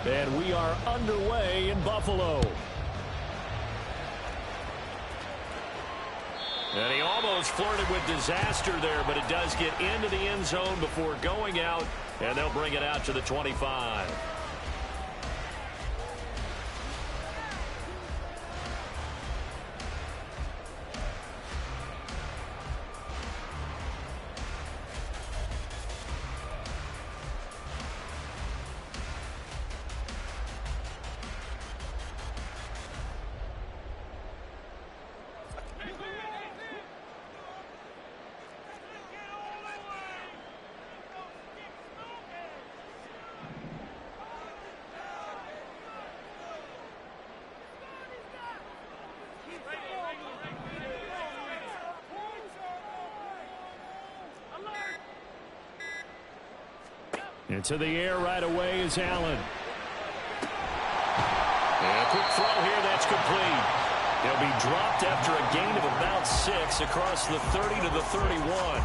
And we are underway in Buffalo. And he almost flirted with disaster there, but it does get into the end zone before going out, and they'll bring it out to the 25. Into the air right away is Allen. And a quick throw here, that's complete. He'll be dropped after a gain of about 6 across the 30 to the 31.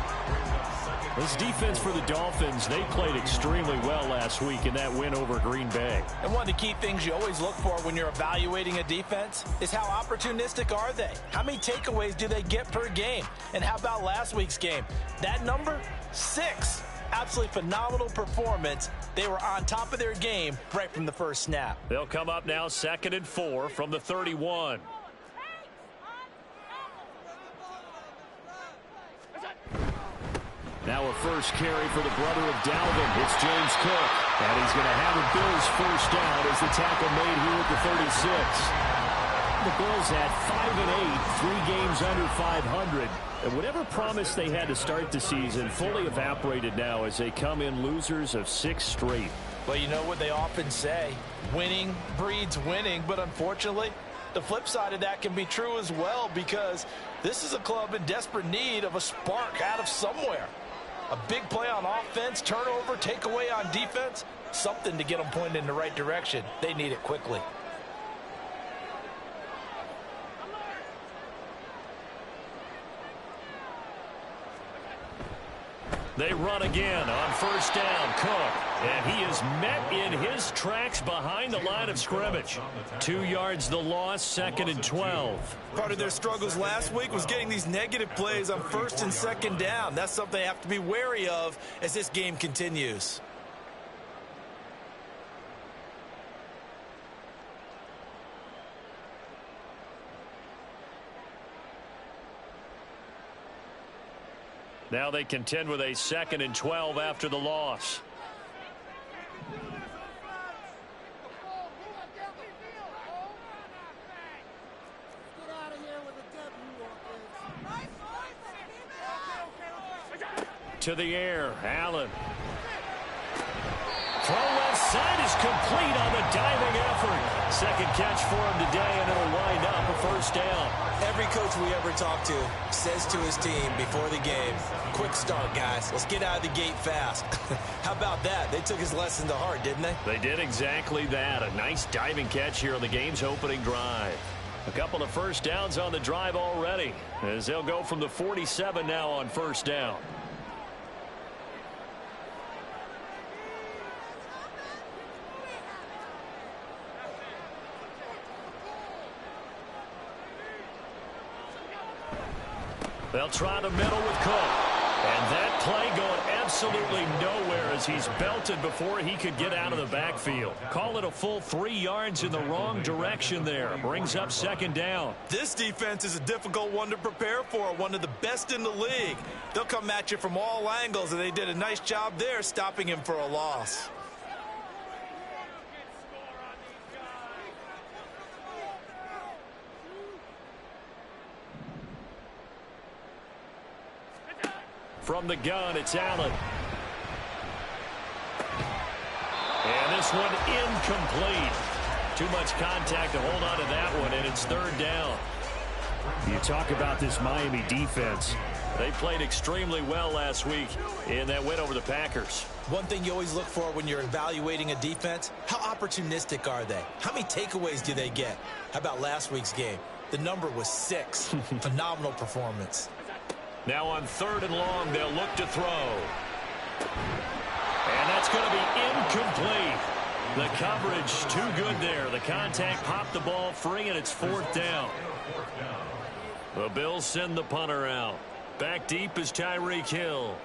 This defense for the Dolphins, they played extremely well last week in that win over Green Bay. And one of the key things you always look for when you're evaluating a defense is how opportunistic are they? How many takeaways do they get per game? And how about last week's game? That number, 6. Absolutely phenomenal performance. They were on top of their game right from the first snap. They'll come up now 2nd and 4 from the 31. Now a first carry for the brother of Dalvin. It's James Cook. And he's going to have a Bills first down as the tackle made here at the 36. The Bills had 5-8, 3 games under 500. And whatever promise they had to start the season fully evaporated now as they come in losers of 6 straight. Well, you know what they often say, winning breeds winning, but unfortunately, the flip side of that can be true as well, because this is a club in desperate need of a spark out of somewhere. A big play on offense, turnover, takeaway on defense, something to get them pointed in the right direction. They need it quickly. They run again on first down, Cook. And he is met in his tracks behind the line of scrimmage. 2 yards the loss, 2nd and 12. Part of their struggles last week was getting these negative plays on 1st and 2nd down. That's something they have to be wary of as this game continues. Now they contend with a 2nd and 12 after the loss. To the air, Allen. Throw left side is complete on the diving effort. Second catch for him today, and it'll wind up a first down. Every coach we ever talk to says to his team before the game, quick start, guys. Let's get out of the gate fast. How about that? They took his lesson to heart, didn't they? They did exactly that. A nice diving catch here on the game's opening drive. A couple of first downs on the drive already, as they'll go from the 47 now on first down. They'll try the middle with Cook. And that play going absolutely nowhere as he's belted before he could get out of the backfield. Call it a full 3 yards in the wrong direction there. Brings up 2nd down. This defense is a difficult one to prepare for, one of the best in the league. They'll come at you from all angles, and they did a nice job there stopping him for a loss. From the gun, it's Allen. And this one incomplete. Too much contact to hold on to that one, and it's 3rd down. You talk about this Miami defense. They played extremely well last week in that win over the Packers. One thing you always look for when you're evaluating a defense, how opportunistic are they? How many takeaways do they get? How about last week's game? The number was 6. Phenomenal performance. Now on 3rd and long, they'll look to throw. And that's going to be incomplete. The coverage too good there. The contact popped the ball free, and it's 4th down. The Bills send the punter out. Back deep is Tyreek Hill.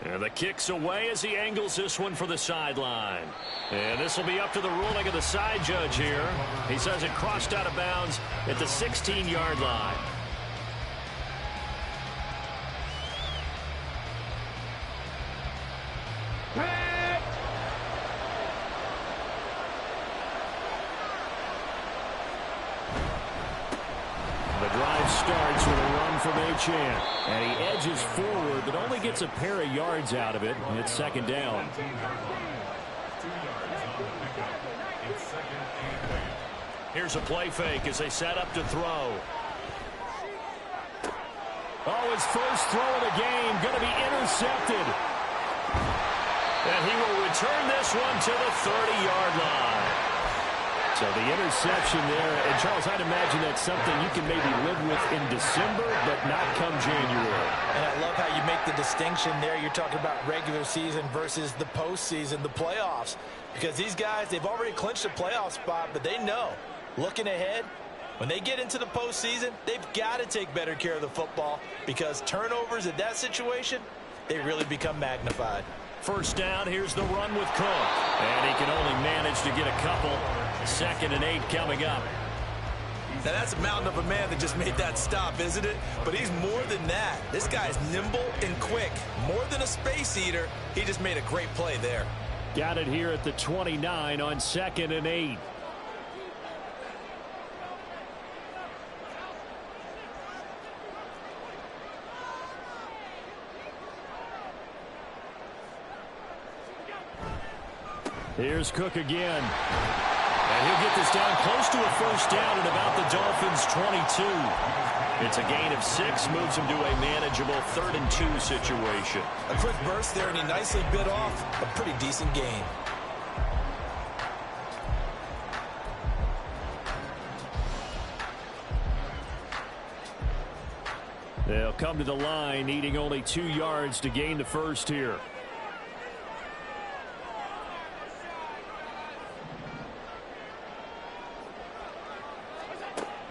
And the kick's away as he angles this one for the sideline. And this will be up to the ruling of the side judge here. He says it crossed out of bounds at the 16-yard line. The drive starts with a run from Achane. And he edges forward, but only gets a pair of yards out of it. And it's 2nd down. Here's a play fake as they set up to throw. Oh, his first throw of the game going to be intercepted. And he will return this one to the 30-yard line. So the interception there, and Charles, I'd imagine that's something you can maybe live with in December, but not come January. And I love how you make the distinction there. You're talking about regular season versus the postseason, the playoffs. Because these guys, they've already clinched a playoff spot, but they know, looking ahead, when they get into the postseason, they've got to take better care of the football because turnovers in that situation, they really become magnified. 1st down, here's the run with Cook. And he can only manage to get a couple. 2nd and 8 coming up. Now that's a mountain of a man that just made that stop, isn't it? But he's more than that. This guy's nimble and quick. More than a space eater. He just made a great play there. Got it here at the 29 on 2nd and 8. Here's Cook again. And he'll get this down close to a 1st down at about the Dolphins' 22. It's a gain of 6, moves him to a manageable 3rd and 2 situation. A quick burst there, and he nicely bit off a pretty decent gain. They'll come to the line, needing only 2 yards to gain the first here.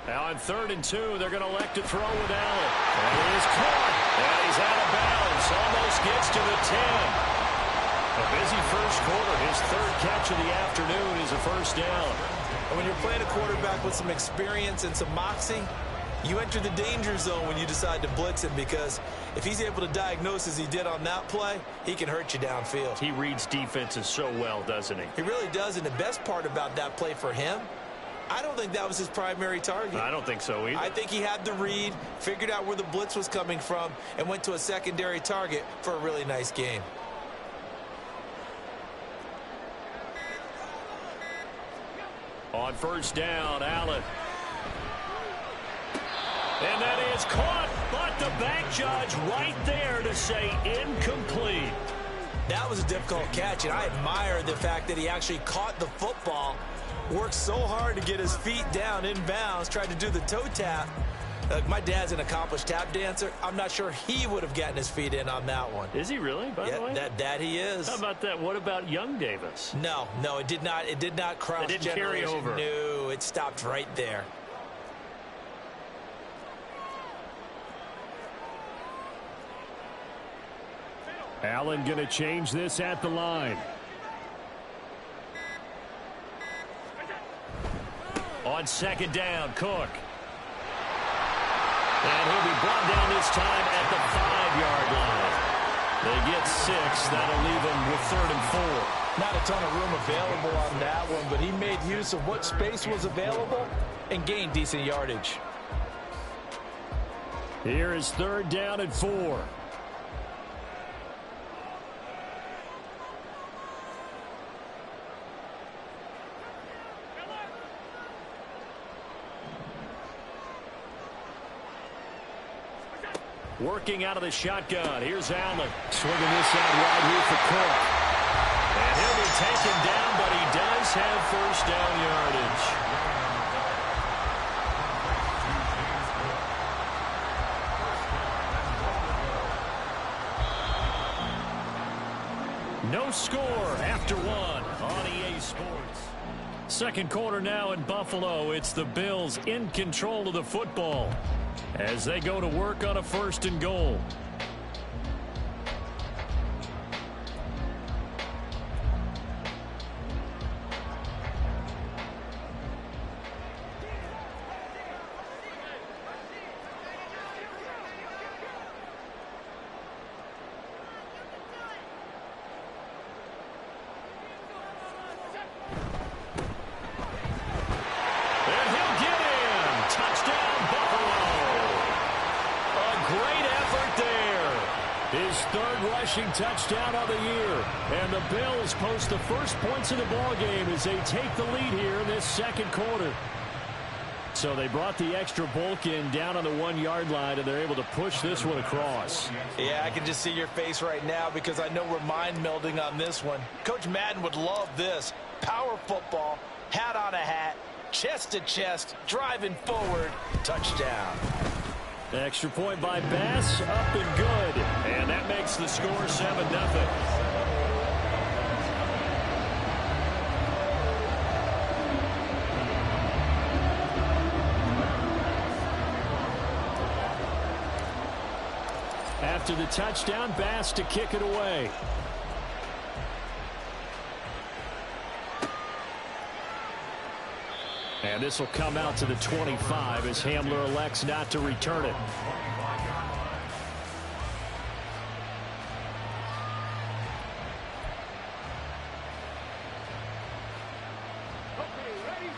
Now on 3rd and 2, they're going to elect to throw with Allen. And he is caught. And he's out of bounds. Almost gets to the 10. A busy first quarter. His 3rd catch of the afternoon is a 1st down. And when you're playing a quarterback with some experience and some moxie, you enter the danger zone when you decide to blitz him, because if he's able to diagnose as he did on that play, he can hurt you downfield. He reads defenses so well, doesn't he? He really does, and the best part about that play for him, I don't think that was his primary target. I don't think so either. I think he had the read, figured out where the blitz was coming from, and went to a secondary target for a really nice game. On 1st down, Allen. And that is caught, but the back judge right there to say incomplete. That was a difficult catch, and I admire the fact that he actually caught the football, worked so hard to get his feet down in bounds, tried to do the toe tap. My dad's an accomplished tap dancer. I'm not sure he would have gotten his feet in on that one. Is he really, by the way? That he is. How about that? What about young Davis? No, it did not. It did not cross. It didn't carry over. No, it stopped right there. Allen going to change this at the line. On 2nd down, Cook. And he'll be brought down this time at the 5-yard line. They get 6. That'll leave him with 3rd and 4. Not a ton of room available on that one, but he made use of what space was available and gained decent yardage. Here is 3rd down and 4. Working out of the shotgun. Here's Allen. Swinging this out wide here for Cook. And he'll be taken down, but he does have 1st down yardage. No score after one on EA Sports. Second quarter now in Buffalo. It's the Bills in control of the football as they go to work on a 1st and goal. Touchdown of the year, and the Bills post the first points of the ball game as they take the lead here in this second quarter. So they brought the extra bulk in down on the 1-yard line, and they're able to push this one across. Yeah, I can just see your face right now because I know we're mind melding on this one. Coach Madden would love this. Power football, hat on a hat, chest to chest, driving forward, touchdown. Extra point by Bass, up and good. And that makes the score 7-0. After the touchdown, Bass to kick it away. And this will come out to the 25 as Hamler elects not to return it.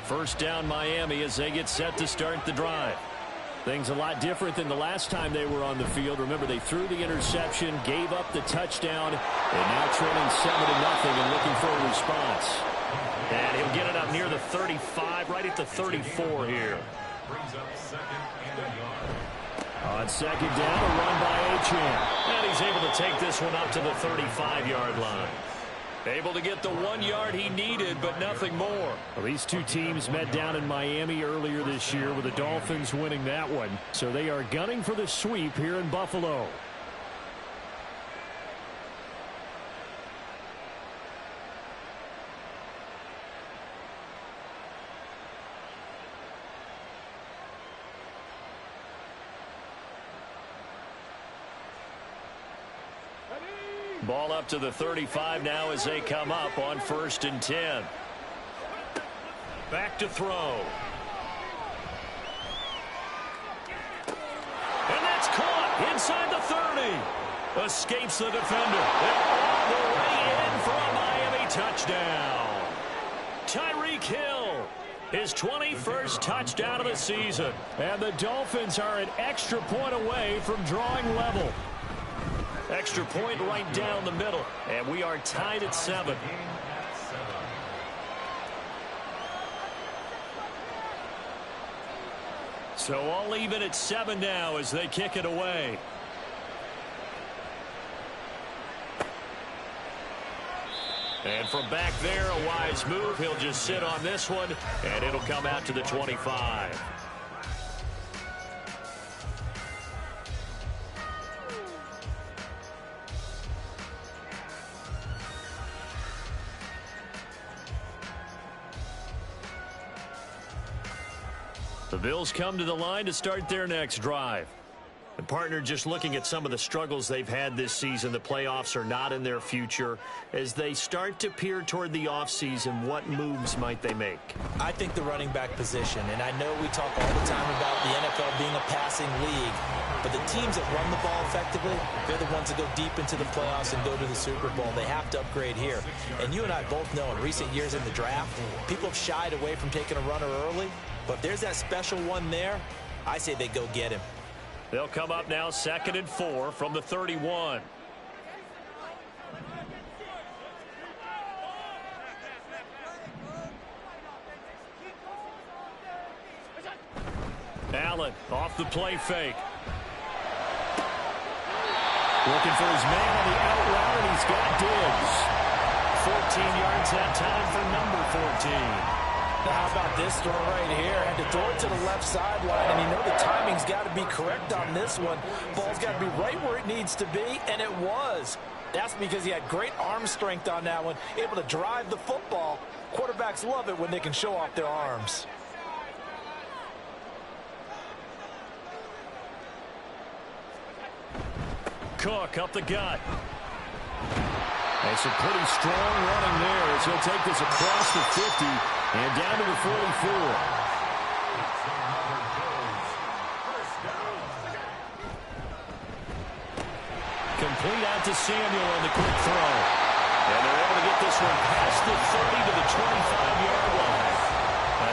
First down Miami as they get set to start the drive. Things a lot different than the last time they were on the field. Remember, they threw the interception, gave up the touchdown, and now trailing 7-0 and looking for a response. And he'll get it up near the 35, right at the 34 here. On second down, a run by Achane. And he's able to take this one up to the 35-yard line. Able to get the 1 yard he needed, but nothing more. Well, these two teams met down in Miami earlier this year with the Dolphins winning that one. So they are gunning for the sweep here in Buffalo. Ball up to the 35 now as they come up on 1st and 10. Back to throw. And that's caught inside the 30. Escapes the defender. And all the way in for a Miami touchdown. Tyreek Hill, his 21st touchdown of the season. And the Dolphins are an extra point away from drawing level. Extra point right down the middle, and we are tied at 7. So all even at 7 now as they kick it away. And from back there, a wise move. He'll just sit on this one, and it'll come out to the 25. The Bills come to the line to start their next drive. And partner, just looking at some of the struggles they've had this season, the playoffs are not in their future. As they start to peer toward the offseason, what moves might they make? I think the running back position, and I know we talk all the time about the NFL being a passing league, but the teams that run the ball effectively, they're the ones that go deep into the playoffs and go to the Super Bowl. They have to upgrade here. And you and I both know in recent years in the draft, people have shied away from taking a runner early. But if there's that special one there, I say they go get him. They'll come up now 2nd and 4 from the 31. Allen off the play fake. Looking for his man on the out route, and he's got Diggs. 14 yards that time for number 14. How about this throw right here? Had to throw it to the left sideline, and you know the timing's got to be correct on this one. Ball's got to be right where it needs to be, and it was. That's because he had great arm strength on that one, able to drive the football. Quarterbacks love it when they can show off their arms. Cook up the gut. That's a pretty strong running there as he'll take this across the 50 and down to the 44. Complete out to Samuel on the quick throw. And they're able to get this one past the 30 to the 25-yard line.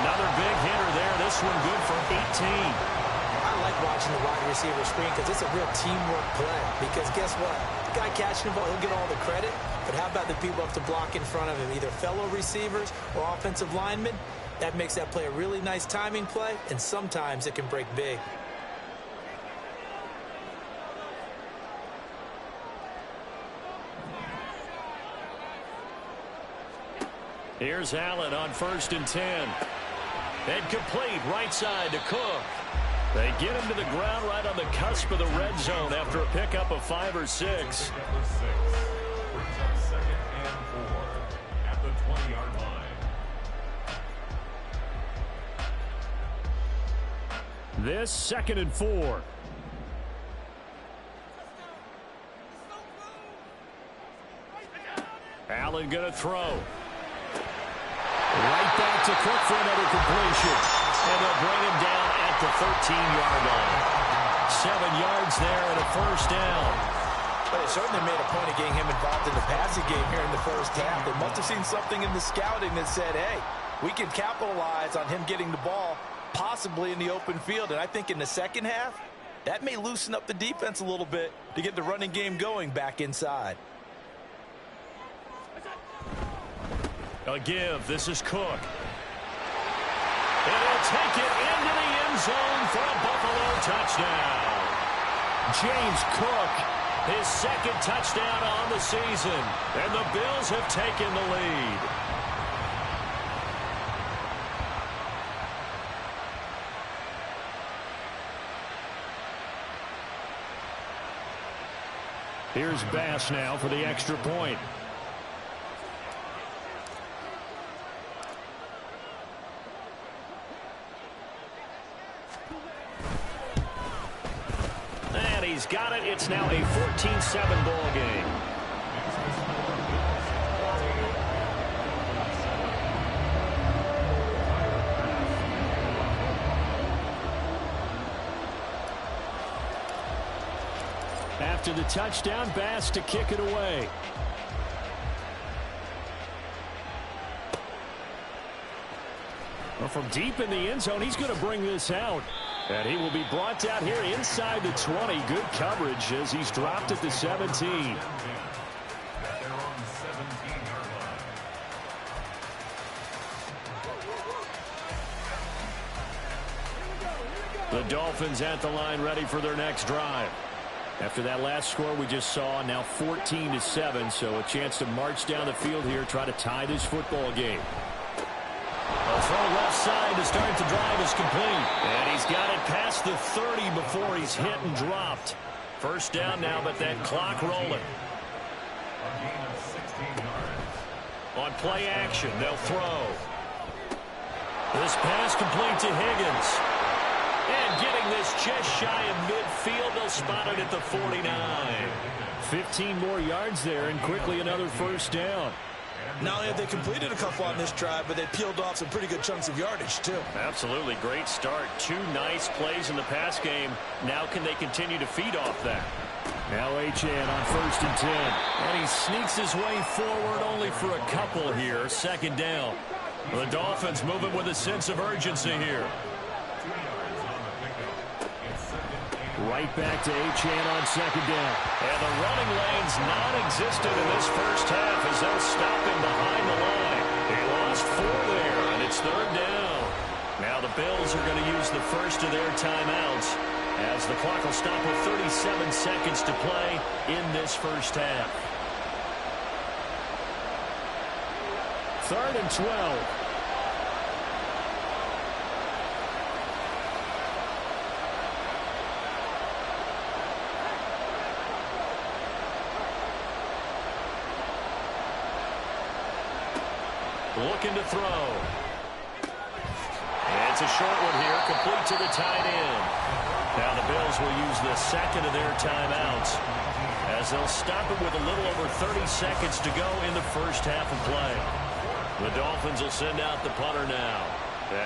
Another big hitter there. This one good for 18. I like watching the wide receiver screen because it's a real teamwork play. Because guess what? The guy catching the ball, he'll get all the credit. But how about the people up to block in front of him, either fellow receivers or offensive linemen? That makes that play a really nice timing play, and sometimes it can break big. Here's Allen on 1st and 10. And complete right side to Cook. They get him to the ground right on the cusp of the red zone after a pickup of 5 or 6. At the 20-yard line. This 2nd and 4. Allen gonna throw. Right back to Cook for another completion. And they'll bring him down at the 13-yard line. 7 yards there and a first down. But they certainly made a point of getting him involved in the passing game here in the first half. They must have seen something in the scouting that said, hey, we can capitalize on him getting the ball possibly in the open field. And I think in the second half, that may loosen up the defense a little bit to get the running game going back inside. A give. This is Cook. And he'll take it into the end zone for a Buffalo touchdown. James Cook, his 2nd touchdown on the season. And the Bills have taken the lead. Here's Bass now for the extra point. And he's got it. It's now a 14-7 ball game. After the touchdown, Bass to kick it away. Well, from deep in the end zone, he's going to bring this out. And he will be brought down here inside the 20. Good coverage as he's dropped at the 17. The Dolphins at the line ready for their next drive. After that last score we just saw, now 14-7, so a chance to march down the field here, try to tie this football game. A throw left side to start the drive is complete. And he's got it past the 30 before he's hit and dropped. First down now, but that clock rolling. On play action, they'll throw. This pass complete to Higgins. And getting this just shy of midfield, they'll spot it at the 49. 15 more yards there, and quickly another first down. Not only have they completed a couple on this drive, but they peeled off some pretty good chunks of yardage, too. Absolutely. Great start. 2 nice plays in the pass game. Now can they continue to feed off that? Now Achane on 1st and 10. And he sneaks his way forward only for a couple here. 2nd down. The Dolphins moving with a sense of urgency here. Right back to Achane on 2nd down. And the running lane's non-existent in this first half as they'll stop him behind the line. He lost 4 there, and it's 3rd down. Now the Bills are going to use the first of their timeouts as the clock will stop with 37 seconds to play in this first half. 3rd and 12. looking to throw. And it's a short one here, complete to the tight end. Now the Bills will use the second of their timeouts as they'll stop it with a little over 30 seconds to go in the first half of play. The Dolphins will send out the punter now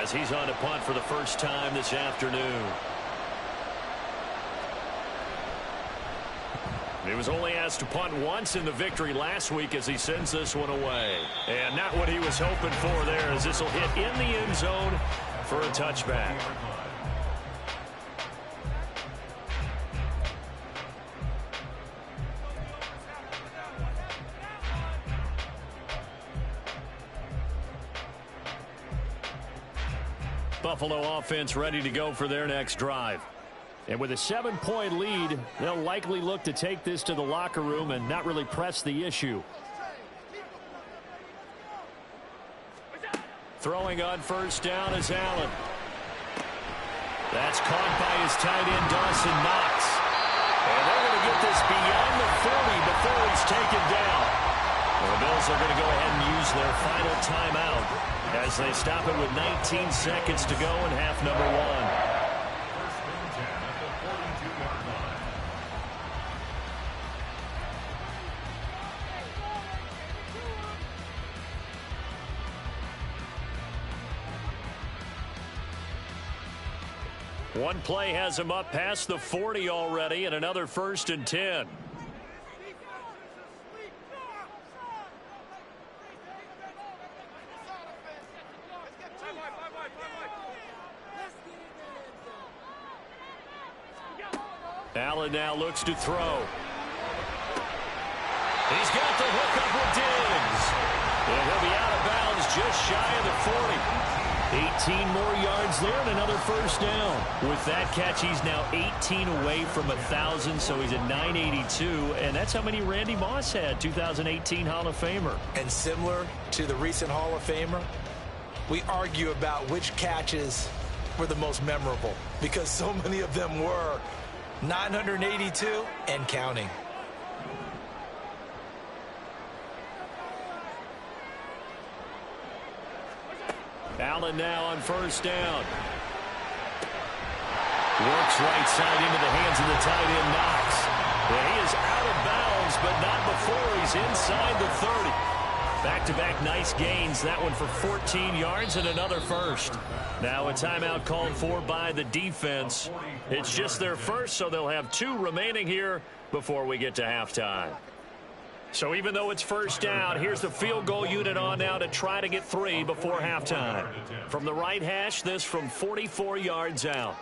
as he's on to punt for the first time this afternoon. He was only asked to punt once in the victory last week as he sends this one away. And not what he was hoping for there, as this will hit in the end zone for a touchback. Buffalo offense ready to go for their next drive. And with a 7-point lead, they'll likely look to take this to the locker room and not really press the issue. Throwing on first down is Allen. That's caught by his tight end, Dawson Knox. And they're going to get this beyond the 40 before he's taken down. The Bills are going to go ahead and use their final timeout as they stop it with 19 seconds to go in half number one. One play has him up past the 40 already, and another 1st and 10. Allen now looks to throw. He's got the hook up with Diggs. And he'll be out of bounds just shy of the 40. 18 more yards there and another first down. With that catch, he's now 18 away from 1,000, so he's at 982, and that's how many Randy Moss had, 2018 Hall of Famer. And similar to the recent Hall of Famer, we argue about which catches were the most memorable because so many of them were 982 and counting. Allen now on first down. Works right side into the hands of the tight end, Knox. And he is out of bounds, but not before he's inside the 30. Back-to-back nice gains. That one for 14 yards and another first. Now a timeout called for by the defense. It's just their first, so they'll have 2 remaining here before we get to halftime. So even though it's first down, here's the field goal unit on now to try to get 3 before halftime. From the right hash, this from 44 yards out.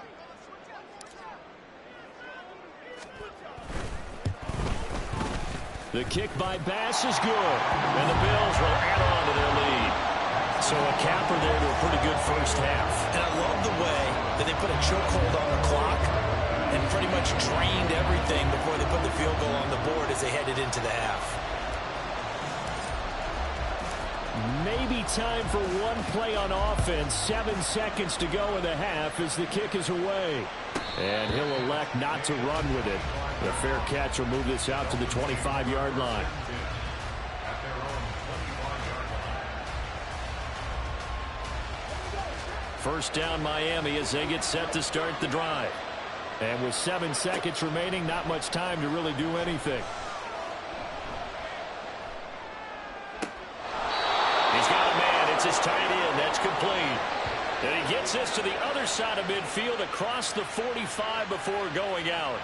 The kick by Bass is good, and the Bills will add on to their lead. So a capper there to a pretty good first half. And I love the way that they put a chokehold on the clock and pretty much drained everything before they put the field goal on the board as they headed into the half. Maybe time for one play on offense. 7 seconds to go in the half as the kick is away. And he'll elect not to run with it. The fair catch will move this out to the 25-yard line. First down Miami as they get set to start the drive. And with 7 seconds remaining, not much time to really do anything. He's got a man. It's his tight end. That's complete. And he gets this to the other side of midfield across the 45 before going out.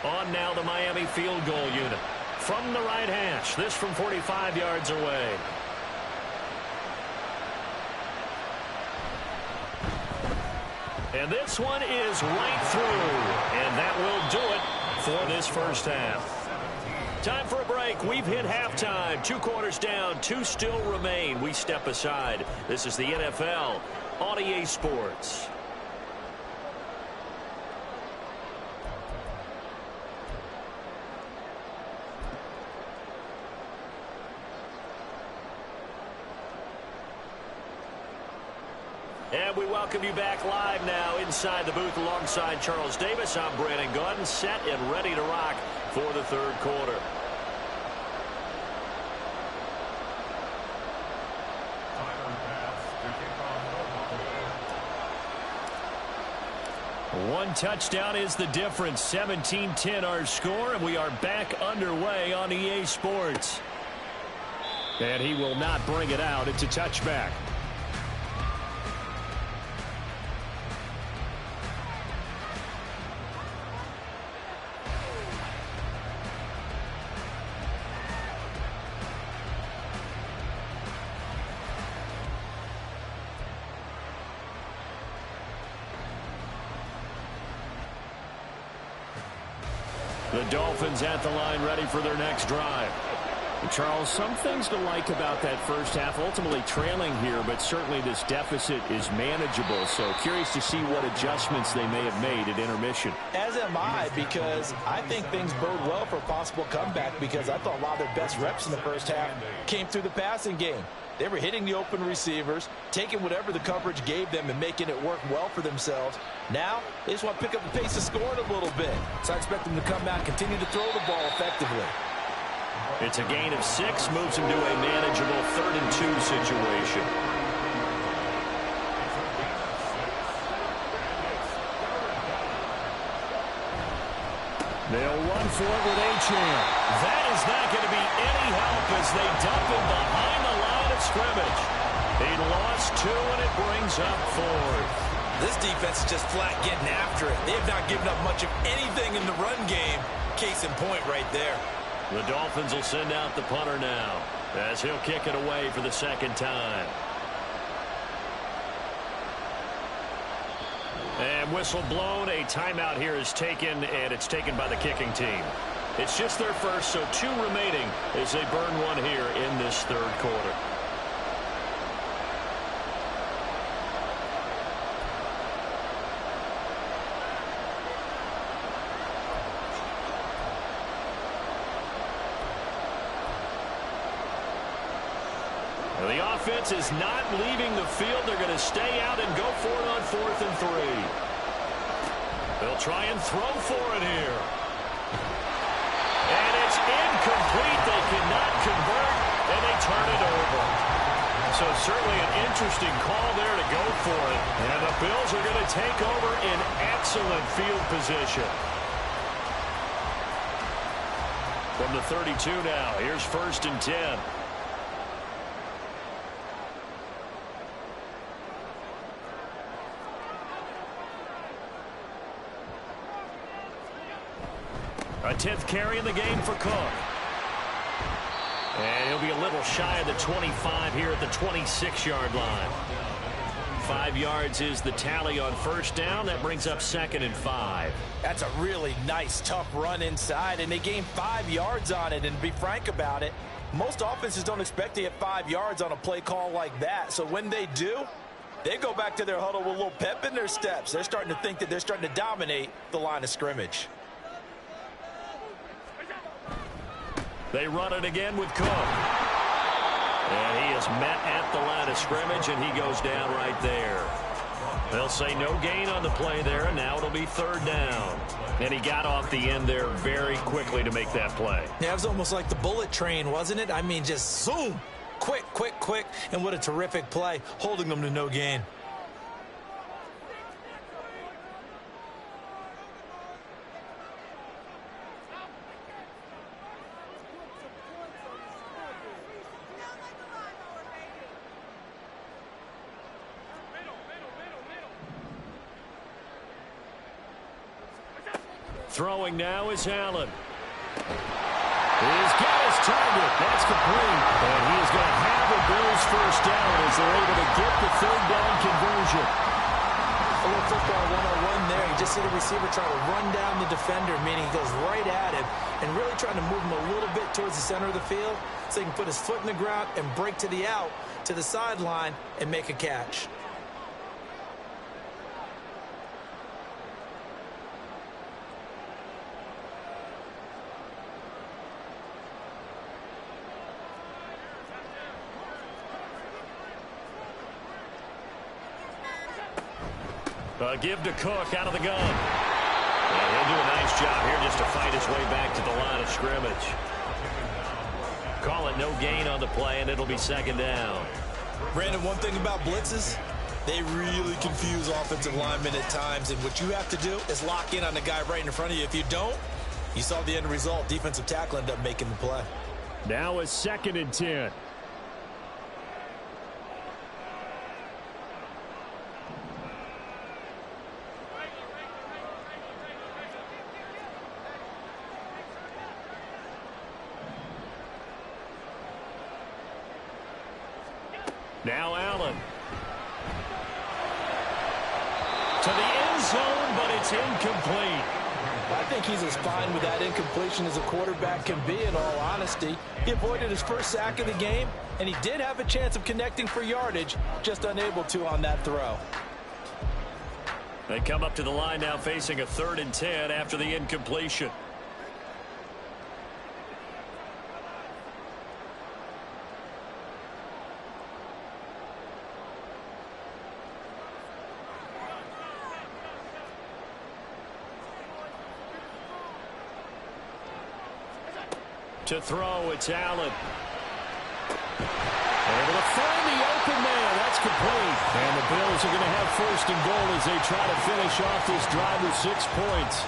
On now the Miami field goal unit. From the right hash. This from 45 yards away. And this one is right through. And that will do it for this first half. Time for a break. We've hit halftime. 2 quarters down. 2 still remain. We step aside. This is the NFL on EA Sports. And we welcome you back live now inside the booth alongside Charles Davis. I'm Brandon Gordon, set and ready to rock for the third quarter. One touchdown is the difference. 17-10 our score, and we are back underway on EA Sports. And he will not bring it out. It's a touchback. The Dolphins at the line, ready for their next drive. Charles, some things to like about that first half. Ultimately trailing here, but certainly this deficit is manageable. So curious to see what adjustments they may have made at intermission. As am I, because I think things bode well for a possible comeback, because I thought a lot of their best reps in the first half came through the passing game. They were hitting the open receivers, taking whatever the coverage gave them and making it work well for themselves. Now, they just want to pick up the pace of scoring a little bit. So I expect them to come out and continue to throw the ball effectively. It's a gain of 6, moves him to a manageable 3rd and 2 situation. They'll run for it with Achane. That is not going to be any help as they dump him behind the line of scrimmage. He lost 2, and it brings up 4th. This defense is just flat getting after it. They have not given up much of anything in the run game. Case in point right there. The Dolphins will send out the punter now as he'll kick it away for the second time. And whistle blown. A timeout here is taken, and it's taken by the kicking team. It's just their first, so 2 remaining as they burn one here in this third quarter. The offense is not leaving the field. They're going to stay out and go for it on 4th and 3. They'll try and throw for it here. And it's incomplete. They cannot convert, and they turn it over. So certainly an interesting call there to go for it. And the Bills are going to take over in excellent field position. From the 32 now, here's 1st and 10. A 10th carry in the game for Cook. And he'll be a little shy of the 25 here at the 26-yard line. 5 yards is the tally on 1st down. That brings up 2nd and 5. That's a really nice, tough run inside, and they gained 5 yards on it. And to be frank about it, most offenses don't expect to get 5 yards on a play call like that. So when they do, they go back to their huddle with a little pep in their steps. They're starting to think that they're starting to dominate the line of scrimmage. They run it again with Cook. And he is met at the line of scrimmage, and he goes down right there. They'll say no gain on the play there, and now it'll be 3rd down. And he got off the end there very quickly to make that play. Yeah, it was almost like the bullet train, wasn't it? I mean, just zoom. Quick, quick, quick. And what a terrific play, holding them to no gain. Throwing now is Allen. He's got his target. That's complete. And he is going to have the Bills 1st down as they're able to get the 3rd down conversion. A little football 101 there. You just see the receiver trying to run down the defender, meaning he goes right at him and really trying to move him a little bit towards the center of the field so he can put his foot in the ground and break to the out, to the sideline, and make a catch. Give to Cook out of the gun. And he'll do a nice job here just to fight his way back to the line of scrimmage. Call it no gain on the play, and it'll be second down. Brandon, one thing about blitzes, they really confuse offensive linemen at times, and what you have to do is lock in on the guy right in front of you. If you don't, you saw the end result. Defensive tackle ended up making the play. Now a 2nd and 10. Now Allen. To the end zone, but it's incomplete. I think he's as fine with that incompletion as a quarterback can be, in all honesty. He avoided his first sack of the game, and he did have a chance of connecting for yardage, just unable to on that throw. They come up to the line now facing a 3rd and 10 after the incompletion. To throw, it's Allen. Able to find the open man. That's complete. And the Bills are going to have 1st and goal as they try to finish off this drive with 6 points.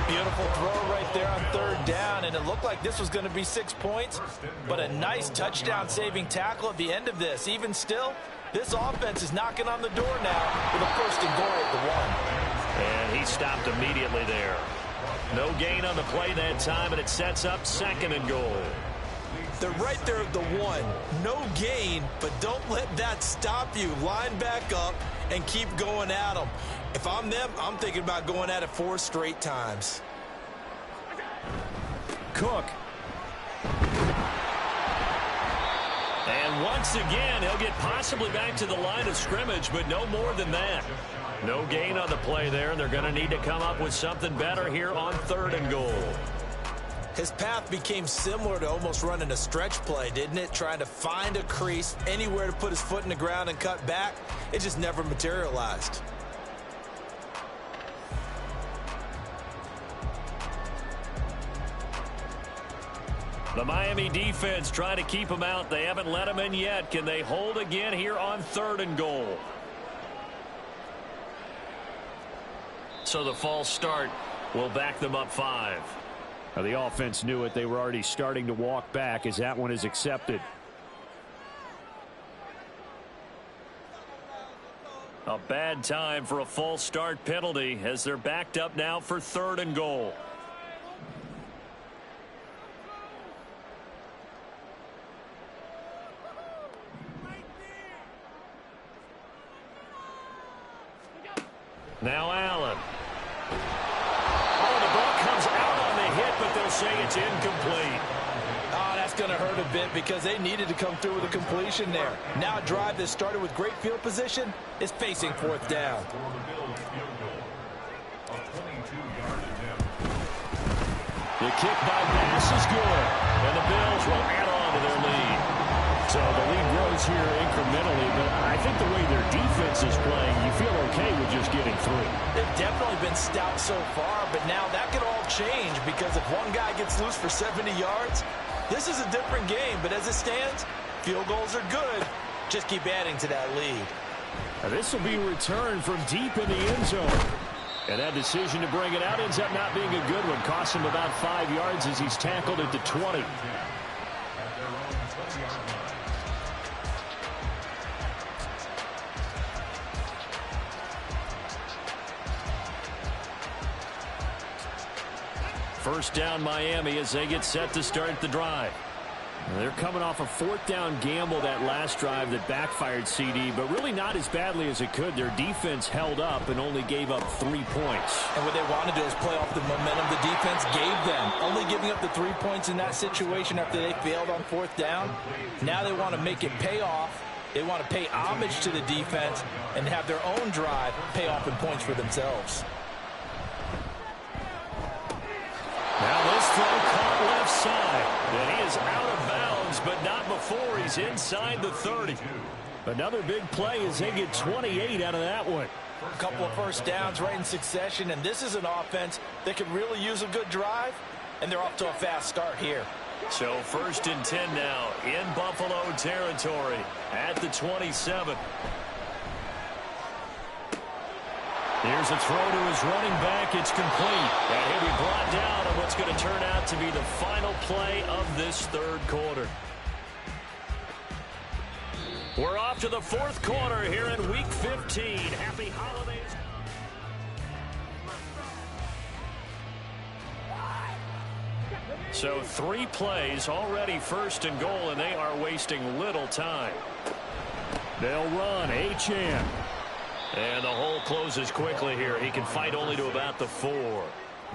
Beautiful throw right there on 3rd down, and it looked like this was going to be 6 points, but a nice touchdown-saving tackle at the end of this. Even still, this offense is knocking on the door now with a 1st and goal at the 1. And he stopped immediately there. No gain on the play that time, and it sets up 2nd and goal. They're right there at the 1. No gain, but don't let that stop you. Line back up and keep going at them. If I'm them, I'm thinking about going at it 4 straight times. Cook. And once again, he'll get possibly back to the line of scrimmage, but no more than that. No gain on the play there, and they're going to need to come up with something better here on 3rd and goal. His path became similar to almost running a stretch play, didn't it? Trying to find a crease, anywhere to put his foot in the ground and cut back. It just never materialized. The Miami defense trying to keep him out. They haven't let him in yet. Can they hold again here on 3rd and goal? So the false start will back them up 5. Now the offense knew it. They were already starting to walk back as that one is accepted. A bad time for a false start penalty as they're backed up now for 3rd and goal. Now Allen. Oh, the ball comes out on the hit, but they'll say it's incomplete. Oh, that's going to hurt a bit because they needed to come through with a completion there. Now a drive that started with great field position is facing 4th down. The kick by Bass is good, and the Bills will add on to their lead. So the lead grows here incrementally, but I think the way their defense is playing, you feel okay with just getting through. They've definitely been stout so far, but now that could all change because if one guy gets loose for 70 yards, this is a different game. But as it stands, field goals are good. Just keep adding to that lead. Now this will be returned from deep in the end zone. And that decision to bring it out ends up not being a good one. Costs him about 5 yards as he's tackled at the 20. First down Miami as they get set to start the drive. They're coming off a 4th down gamble that last drive that backfired CD, but really not as badly as it could. Their defense held up and only gave up 3 points. And what they want to do is play off the momentum the defense gave them. Only giving up the 3 points in that situation after they failed on 4th down. Now they want to make it pay off. They want to pay homage to the defense and have their own drive pay off in points for themselves. Now this throw caught left side. And he is out of bounds, but not before he's inside the 30. Another big play as they get 28 out of that one. A couple of first downs right in succession, and this is an offense that could really use a good drive, and they're off to a fast start here. So 1st and 10 now in Buffalo territory at the 27. Here's a throw to his running back. It's complete. And he'll be brought down on what's going to turn out to be the final play of this 3rd quarter. We're off to the 4th quarter here in Week 15. Happy holidays. So 3 plays already 1st and goal, and they are wasting little time. They'll run. Achane. And the hole closes quickly here. He can fight only to about the 4.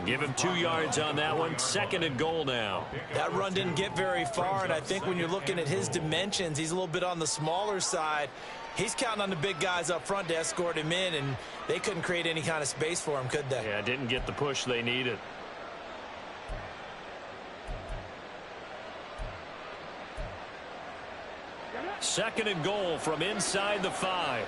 Give him 2 yards on that one. 2nd and goal now. That run didn't get very far, and I think when you're looking at his dimensions, he's a little bit on the smaller side. He's counting on the big guys up front to escort him in, and they couldn't create any kind of space for him, could they? Yeah, didn't get the push they needed. Second and goal from inside the 5.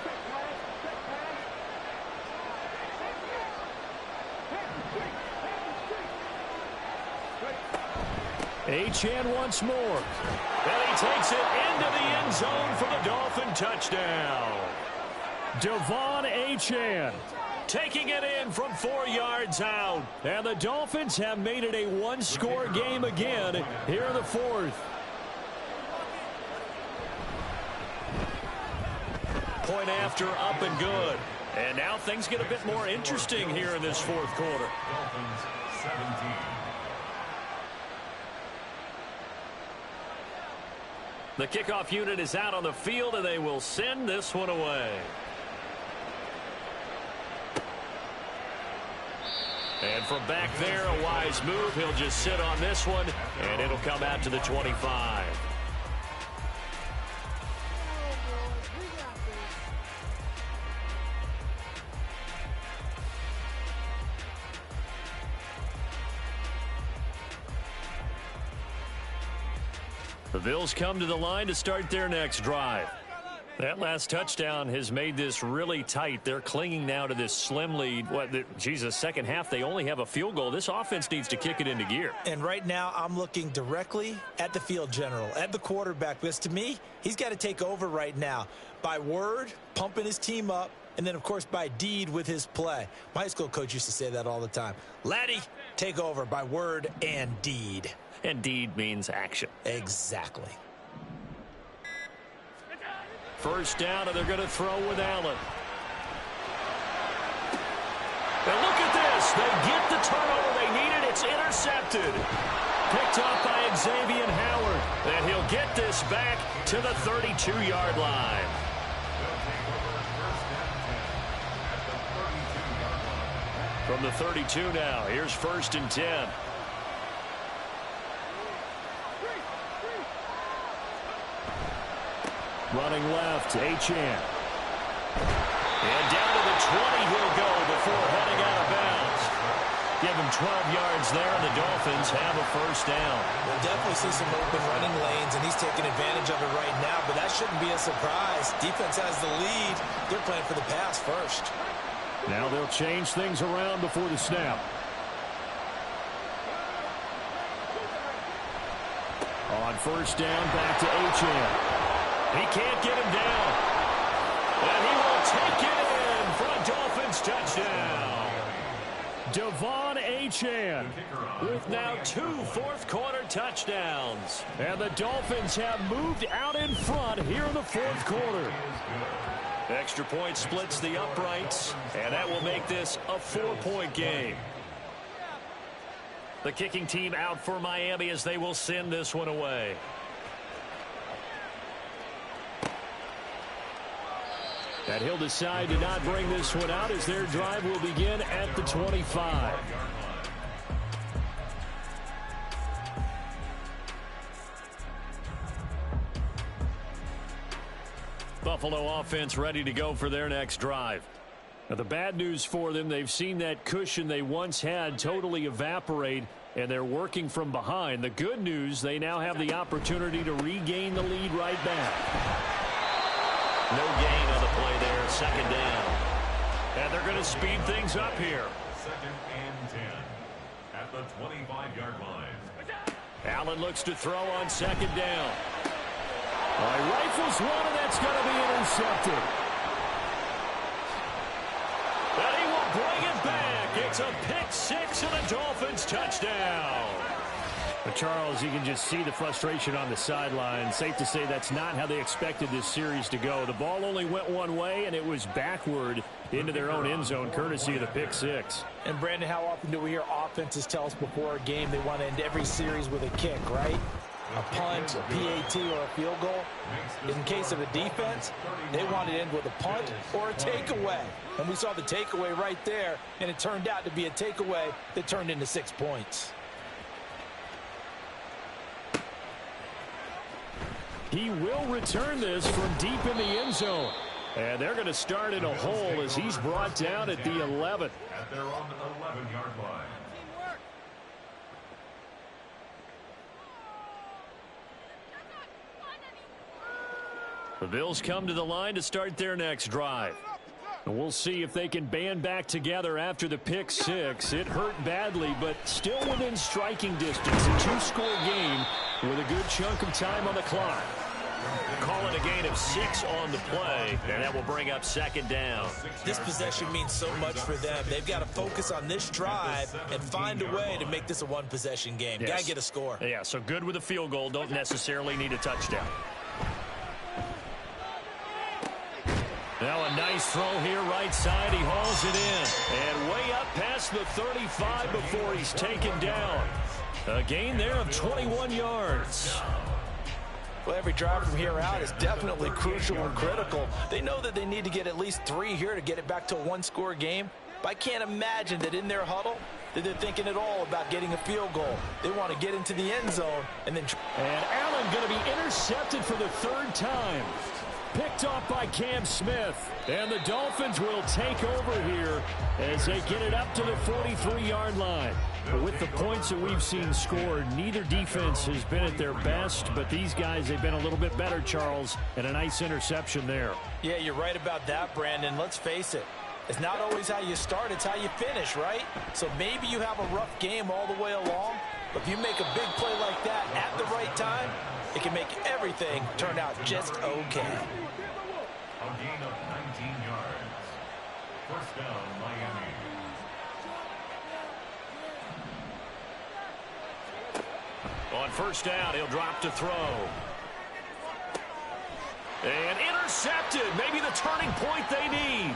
Achane once more. And he takes it into the end zone for the Dolphin touchdown. Devon Achane taking it in from 4 yards out. And the Dolphins have made it a 1-score game again here in the 4th. Point after, up and good. And now things get a bit more interesting here in this 4th quarter. Dolphins 17. The kickoff unit is out on the field, and they will send this one away. And from back there, a wise move. He'll just sit on this one, and it'll come out to the 25. The Bills come to the line to start their next drive. That last touchdown has made this really tight. They're clinging now to this slim lead. Second half, they only have a field goal. This offense needs to kick it into gear. And right now, I'm looking directly at the field general, at the quarterback, because to me, he's got to take over right now. By word, pumping his team up, and then, of course, by deed with his play. My high school coach used to say that all the time. Laddie, take over by word and deed. And deed means action. Exactly. First down, and they're going to throw with Allen. And look at this. They get the turnover they needed. It's intercepted. Picked up by Xavier Howard. And he'll get this back to the 32-yard line. From the 32 now, here's 1st and 10. Running left, Achane. And down to the 20 he'll go before heading out of bounds. Give him 12 yards there, and the Dolphins have a first down. We'll definitely see some open running lanes, and he's taking advantage of it right now, but that shouldn't be a surprise. Defense has the lead. They're playing for the pass first. Now they'll change things around before the snap. On first down, back to Achane. He can't get him down. And he will take it in for a Dolphins touchdown. Devon Achane with now 2 fourth-quarter touchdowns. And the Dolphins have moved out in front here in the 4th quarter. Extra point splits the uprights, and that will make this a 4-point game. The kicking team out for Miami as they will send this one away. And he'll decide to not bring this one out as their drive will begin at the 25. Buffalo offense ready to go for their next drive. Now, the bad news for them, they've seen that cushion they once had totally evaporate, and they're working from behind. The good news, they now have the opportunity to regain the lead right back. No gain on the play there, 2nd down. And they're going to speed things up here. 2nd and 10 at the 25-yard line. Allen looks to throw on 2nd down. Rifles one, and that's going to be intercepted. And he will bring it back. It's a pick six and a Dolphins touchdown. But Charles, you can just see the frustration on the sideline. Safe to say that's not how they expected this series to go. The ball only went one way, and it was backward into their own end zone, courtesy of the pick six. And, Brandon, how often do we hear offenses tell us before a game they want to end every series with a kick, right? A punt, a PAT, or a field goal. In case of a defense, they want to end with a punt or a takeaway. And we saw the takeaway right there, and it turned out to be a takeaway that turned into 6 points. He will return this from deep in the end zone. And they're going to start in a hole as he's brought down at the 11. At their own 11-yard line. The Bills come to the line to start their next drive. And we'll see if they can band back together after the pick six. It hurt badly, but still within striking distance. A two-score game with a good chunk of time on the clock. Call it a gain of 6 on the play, and that will bring up 2nd down. This possession means so much for them. They've got to focus on this drive and find a way to make this a one-possession game. Yes. Got to get a score. Yeah, so good with a field goal. Don't necessarily need a touchdown. Now a nice throw here, right side. He hauls it in. And way up past the 35 before he's taken down. A gain there of 21 yards. Well, every drive from here out is definitely crucial and critical. They know that they need to get at least 3 here to get it back to a one-score game. But I can't imagine that in their huddle that they're thinking at all about getting a field goal. They want to get into the end zone and then... And Allen going to be intercepted for the 3rd time. Picked off by Cam Smith. And the Dolphins will take over here as they get it up to the 43-yard line. With the points that we've seen scored, neither defense has been at their best, but these guys, they've been a little bit better, Charles, and a nice interception there. Yeah, you're right about that, Brandon. Let's face it. It's not always how you start, it's how you finish, right? So maybe you have a rough game all the way along, but if you make a big play like that at the right time, it can make everything turn out just okay. A gain of 19 yards. 1st down, Miami. On 1st down, he'll drop to throw. And intercepted. Maybe the turning point they need.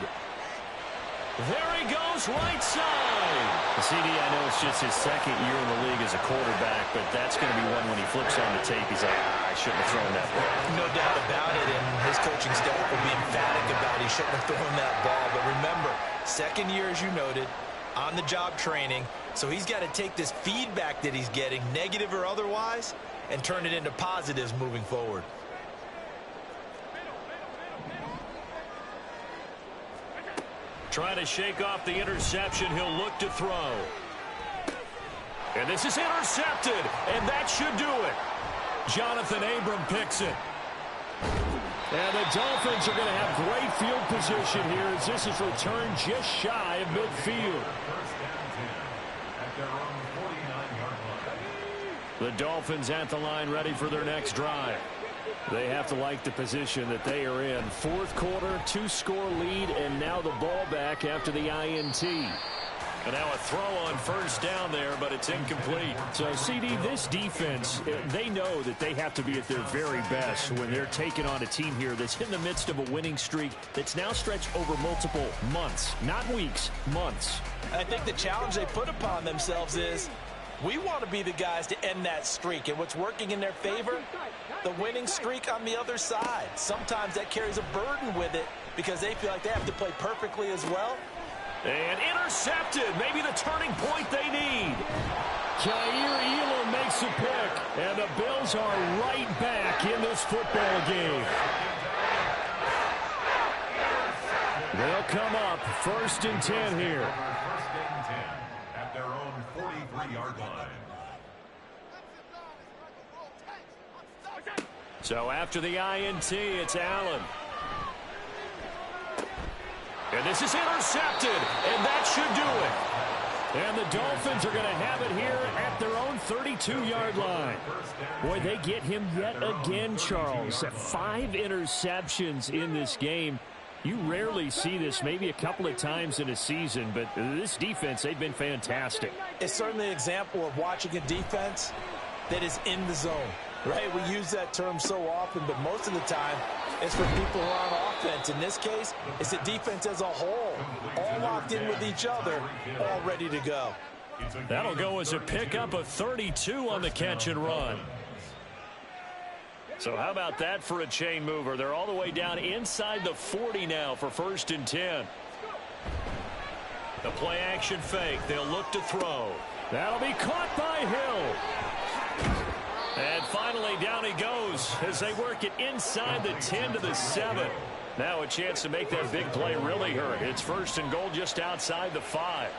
There he goes, right side. CD, I know it's just his 2nd year in the league as a quarterback, but that's going to be one when he flips on the tape. He's like, I shouldn't have thrown that ball. No doubt about it, and his coaching staff will be emphatic about he shouldn't have thrown that ball. But remember, 2nd year, as you noted, on-the-job training, so he's got to take this feedback that he's getting, negative or otherwise, and turn it into positives moving forward. Trying to shake off the interception. He'll look to throw. And this is intercepted, and that should do it. Jonathan Abram picks it. And the Dolphins are going to have great field position here as this is returned just shy of midfield. 1st and 10 at their own 49-yard line. The Dolphins at the line ready for their next drive. They have to like the position that they are in. 4th quarter, 2-score lead, and now the ball back after the INT. And now a throw on 1st down there, but it's incomplete. So, CD, this defense, they know that they have to be at their very best when they're taking on a team here that's in the midst of a winning streak that's now stretched over multiple months, not weeks, months. I think the challenge they put upon themselves is we want to be the guys to end that streak. And what's working in their favor? The winning streak on the other side. Sometimes that carries a burden with it because they feel like they have to play perfectly as well. And intercepted. Maybe the turning point they need. Jair Elam makes a pick. And the Bills are right back in this football game. They'll come up 1st and 10 here. 1st and 10 at their own 43-yard line. So after the INT, it's Allen. And this is intercepted, and that should do it. And the Dolphins are going to have it here at their own 32-yard line. Boy, they get him yet again, Charles. 5 interceptions in this game. You rarely see this, maybe a couple of times in a season, but this defense, they've been fantastic. It's certainly an example of watching a defense that is in the zone, right? We use that term so often, but most of the time, it's for people who are on offense. In this case, it's the defense as a whole, all locked in with each other, all ready to go. That'll go as a pickup of 32 on the catch and run. So how about that for a chain mover? They're all the way down inside the 40 now for 1st and 10. The play action fake. They'll look to throw. That'll be caught by Hill. And finally down he goes as they work it inside the 10 to the 7. Now a chance to make that big play really hurt. It's 1st and goal just outside the 5.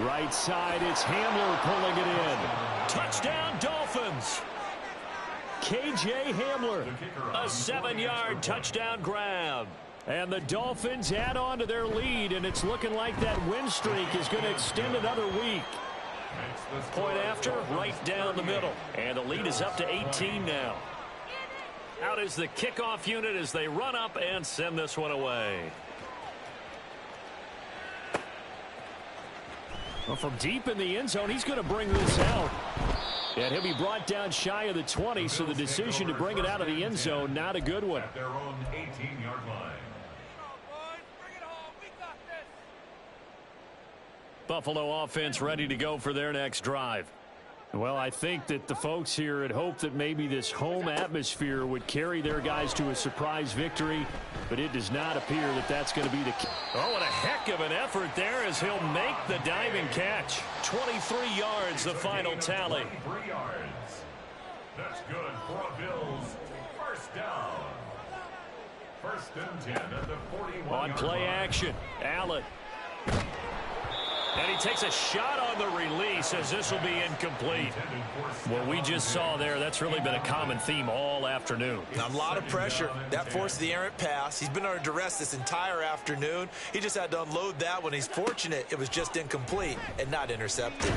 Right side, it's Hamler pulling it in. Touchdown, Dolphins. KJ Hamler, a 7-yard touchdown grab. And the Dolphins add on to their lead, and it's looking like that win streak is going to extend another week. Point after, right down the middle. And the lead is up to 18 now. Out is the kickoff unit as they run up and send this one away. Well, from deep in the end zone, he's going to bring this out. And he'll be brought down shy of the 20, so the decision to bring it out of the end zone, not a good one. At their own 18-yard line. Buffalo offense ready to go for their next drive. Well, I think that the folks here had hoped that maybe this home atmosphere would carry their guys to a surprise victory, but it does not appear that that's going to be the case. Oh, and a heck of an effort there as he'll make the diving catch. 23 yards, the final tally. 23 yards. That's good for a Bills first down. 1st and 10 at the 41. On play action, Allen. And he takes a shot on the release as this will be incomplete. What we just saw there, that's really been a common theme all afternoon. A lot of pressure. That forced the errant pass. He's been under duress this entire afternoon. He just had to unload that one. He's fortunate it was just incomplete and not intercepted.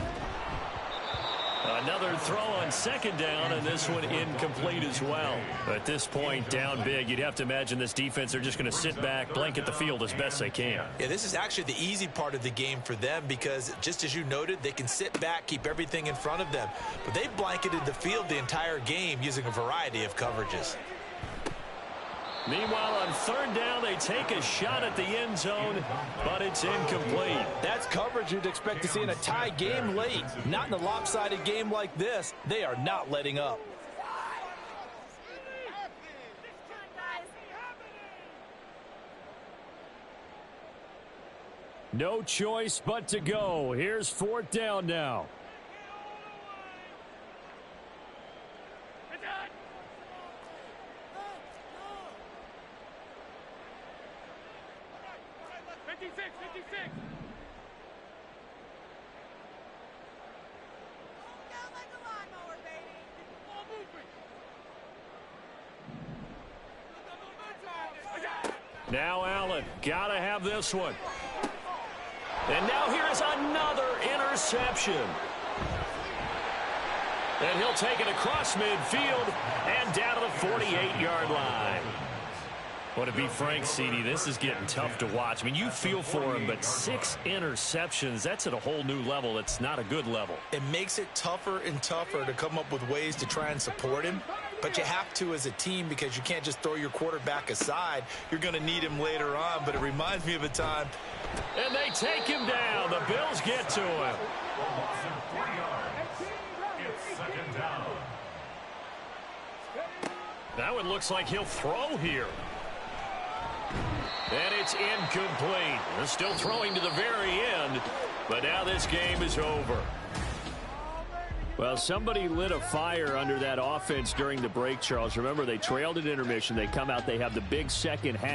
Another throw on 2nd down, and this one incomplete as well. At this point, down big, you'd have to imagine this defense, they're just going to sit back, blanket the field as best they can. Yeah, this is actually the easy part of the game for them because, just as you noted, they can sit back, keep everything in front of them. But they've blanketed the field the entire game using a variety of coverages. Meanwhile, on 3rd down, they take a shot at the end zone, but it's incomplete. That's coverage you'd expect to see in a tie game late. Not in a lopsided game like this. They are not letting up. No choice but to go. Here's 4th down now. Now Allen, gotta have this one. And now here's another interception. And he'll take it across midfield and down to the 48-yard line. Well, to be frank, CD, this is getting tough to watch. I mean, you feel for him, but 6 interceptions, that's at a whole new level. It's not a good level. It makes it tougher and tougher to come up with ways to try and support him. But you have to as a team because you can't just throw your quarterback aside. You're going to need him later on. But it reminds me of a time. And they take him down. The Bills get to him. It's 2nd down. That one looks like he'll throw here. And it's incomplete. They're still throwing to the very end. But now this game is over. Well, somebody lit a fire under that offense during the break, Charles. Remember, they trailed at intermission. They come out. They have the big second half.